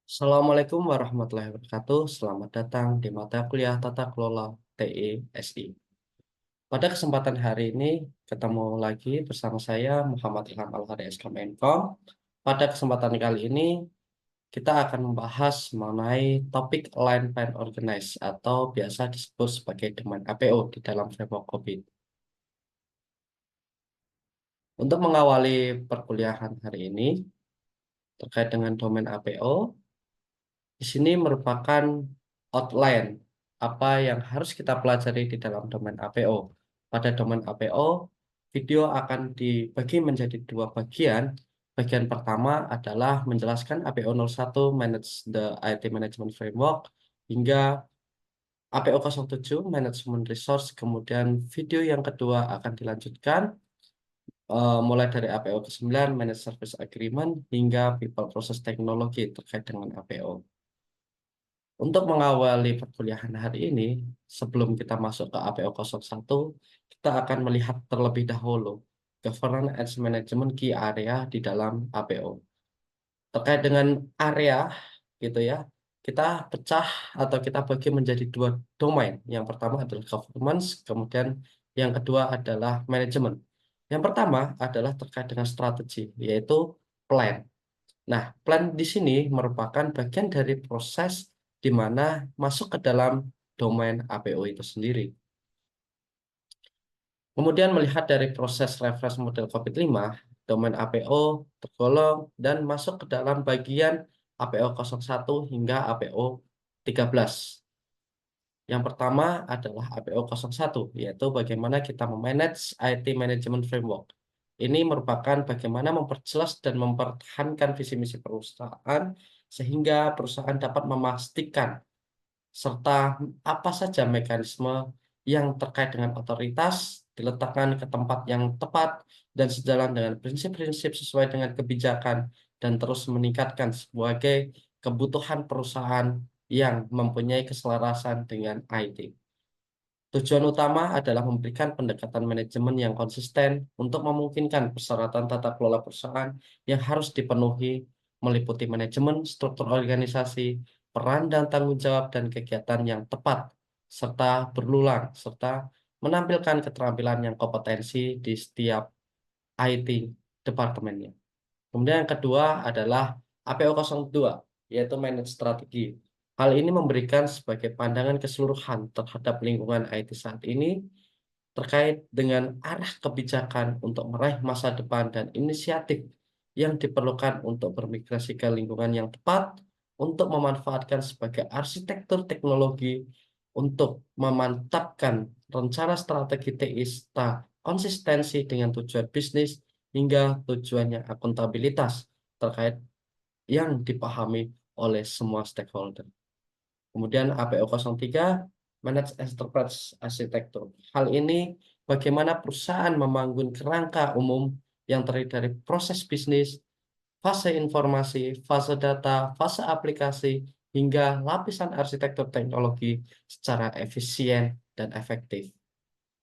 Assalamualaikum warahmatullahi wabarakatuh. Selamat datang di mata kuliah Tata Kelola TE SI. Pada kesempatan hari ini, ketemu lagi bersama saya Muhammad Ilham Al-Hari SK Menkom. Pada kesempatan kali ini, kita akan membahas mengenai topik Align Plan Organize atau biasa disebut sebagai domain APO di dalam framework COVID. Untuk mengawali perkuliahan hari ini terkait dengan domain APO, di sini merupakan outline apa yang harus kita pelajari di dalam domain APO. Pada domain APO, video akan dibagi menjadi dua bagian. Bagian pertama adalah menjelaskan APO 01 Manage the IT Management Framework hingga APO 07 Management Resource. Kemudian video yang kedua akan dilanjutkan mulai dari APO ke-9 Manage Service Agreement hingga People Process Technology terkait dengan APO. Untuk mengawali perkuliahan hari ini, sebelum kita masuk ke APO 01, kita akan melihat terlebih dahulu Governance and Management Key Area di dalam APO. Terkait dengan area, gitu ya, kita pecah atau kita bagi menjadi dua domain. Yang pertama adalah governance, kemudian yang kedua adalah manajemen. Yang pertama adalah terkait dengan strategi, yaitu plan. Nah, plan di sini merupakan bagian dari proses di mana masuk ke dalam domain APO itu sendiri. Kemudian melihat dari proses reference model COVID-5, domain APO tergolong dan masuk ke dalam bagian APO 01 hingga APO 13. Yang pertama adalah APO 01, yaitu bagaimana kita memanage IT Management Framework. Ini merupakan bagaimana memperjelas dan mempertahankan visi misi perusahaan sehingga perusahaan dapat memastikan serta apa saja mekanisme yang terkait dengan otoritas diletakkan ke tempat yang tepat dan sejalan dengan prinsip-prinsip sesuai dengan kebijakan dan terus meningkatkan sebagai kebutuhan perusahaan yang mempunyai keselarasan dengan IT. Tujuan utama adalah memberikan pendekatan manajemen yang konsisten untuk memungkinkan persyaratan tata kelola perusahaan yang harus dipenuhi, meliputi manajemen, struktur organisasi, peran dan tanggung jawab dan kegiatan yang tepat, serta berulang, serta menampilkan keterampilan yang kompetensi di setiap IT departemennya. Kemudian yang kedua adalah APO 02, yaitu Manage Strategi. Hal ini memberikan sebagai pandangan keseluruhan terhadap lingkungan IT saat ini terkait dengan arah kebijakan untuk meraih masa depan dan inisiatif yang diperlukan untuk bermigrasi ke lingkungan yang tepat, untuk memanfaatkan sebagai arsitektur teknologi, untuk memantapkan rencana strategi TI serta konsistensi dengan tujuan bisnis hingga tujuan yang akuntabilitas terkait yang dipahami oleh semua stakeholder. Kemudian APO 03, Manage Enterprise Architecture. Hal ini bagaimana perusahaan membangun kerangka umum yang terdiri dari proses bisnis, fase informasi, fase data, fase aplikasi, hingga lapisan arsitektur teknologi secara efisien dan efektif.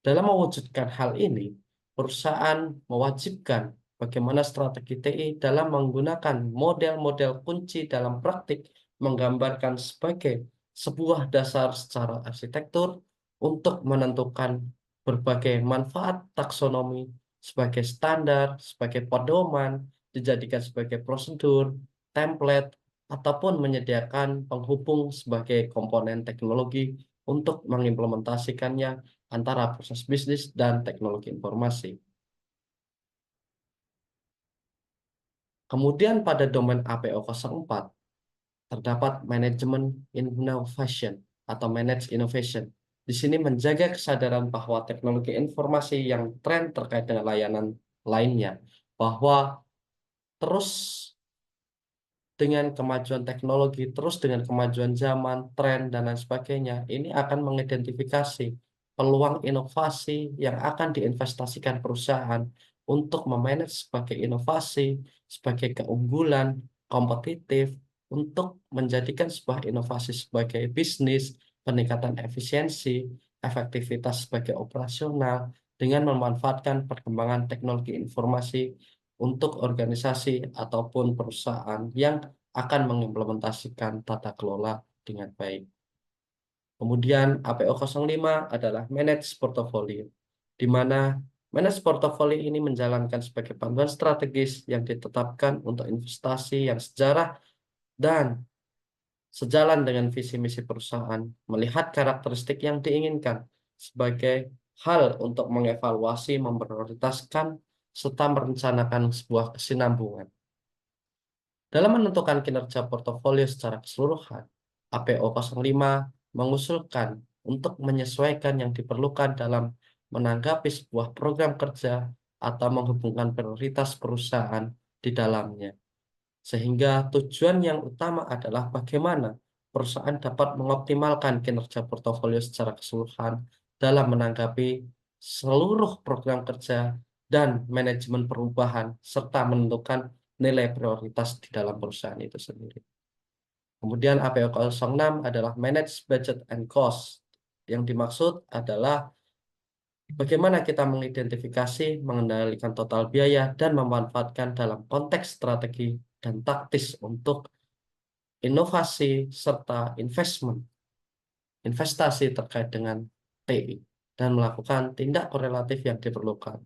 Dalam mewujudkan hal ini, perusahaan mewajibkan bagaimana strategi TI dalam menggunakan model-model kunci dalam praktik menggambarkan sebagai sebuah dasar secara arsitektur untuk menentukan berbagai manfaat taksonomi sebagai standar, sebagai pedoman, dijadikan sebagai prosedur, template, ataupun menyediakan penghubung sebagai komponen teknologi untuk mengimplementasikannya antara proses bisnis dan teknologi informasi. Kemudian pada domain APO 04 terdapat manajemen innovation atau manage innovation. Di sini menjaga kesadaran bahwa teknologi informasi yang tren terkait dengan layanan lainnya, bahwa terus dengan kemajuan teknologi, terus dengan kemajuan zaman, tren, dan lain sebagainya, ini akan mengidentifikasi peluang inovasi yang akan diinvestasikan perusahaan untuk memanage sebagai inovasi, sebagai keunggulan, kompetitif, untuk menjadikan sebuah inovasi sebagai bisnis, peningkatan efisiensi, efektivitas sebagai operasional, dengan memanfaatkan perkembangan teknologi informasi untuk organisasi ataupun perusahaan yang akan mengimplementasikan tata kelola dengan baik. Kemudian APO 05 adalah manage portfolio, di mana manage portfolio ini menjalankan sebagai panduan strategis yang ditetapkan untuk investasi yang sejarah dan sejalan dengan visi misi perusahaan, melihat karakteristik yang diinginkan sebagai hal untuk mengevaluasi, memprioritaskan, serta merencanakan sebuah kesinambungan. Dalam menentukan kinerja portofolio secara keseluruhan, APO 05 mengusulkan untuk menyesuaikan yang diperlukan dalam menanggapi sebuah program kerja atau menghubungkan prioritas perusahaan di dalamnya. Sehingga tujuan yang utama adalah bagaimana perusahaan dapat mengoptimalkan kinerja portofolio secara keseluruhan dalam menanggapi seluruh program kerja dan manajemen perubahan, serta menentukan nilai prioritas di dalam perusahaan itu sendiri. Kemudian APO 06 adalah Manage Budget and Cost. Yang dimaksud adalah bagaimana kita mengidentifikasi, mengendalikan total biaya, dan memanfaatkan dalam konteks strategi dan taktis untuk inovasi serta investasi terkait dengan TI, dan melakukan tindak korelatif yang diperlukan.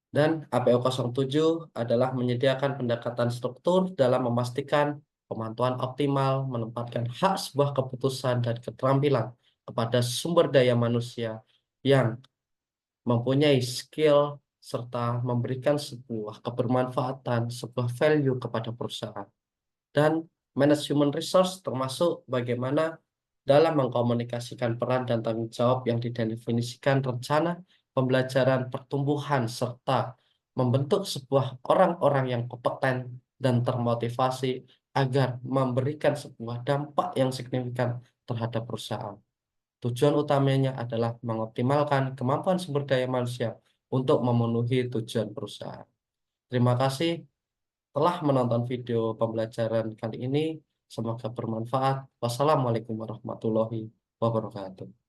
Dan APO 07 adalah menyediakan pendekatan struktur dalam memastikan pemantauan optimal, menempatkan hak sebuah keputusan dan keterampilan kepada sumber daya manusia yang mempunyai skill serta memberikan sebuah kebermanfaatan, sebuah value kepada perusahaan. Dan manage human resource termasuk bagaimana dalam mengkomunikasikan peran dan tanggung jawab yang didefinisikan rencana pembelajaran pertumbuhan serta membentuk sebuah orang-orang yang kompeten dan termotivasi agar memberikan sebuah dampak yang signifikan terhadap perusahaan. Tujuan utamanya adalah mengoptimalkan kemampuan sumber daya manusia untuk memenuhi tujuan perusahaan. Terima kasih telah menonton video pembelajaran kali ini. Semoga bermanfaat. Wassalamualaikum warahmatullahi wabarakatuh.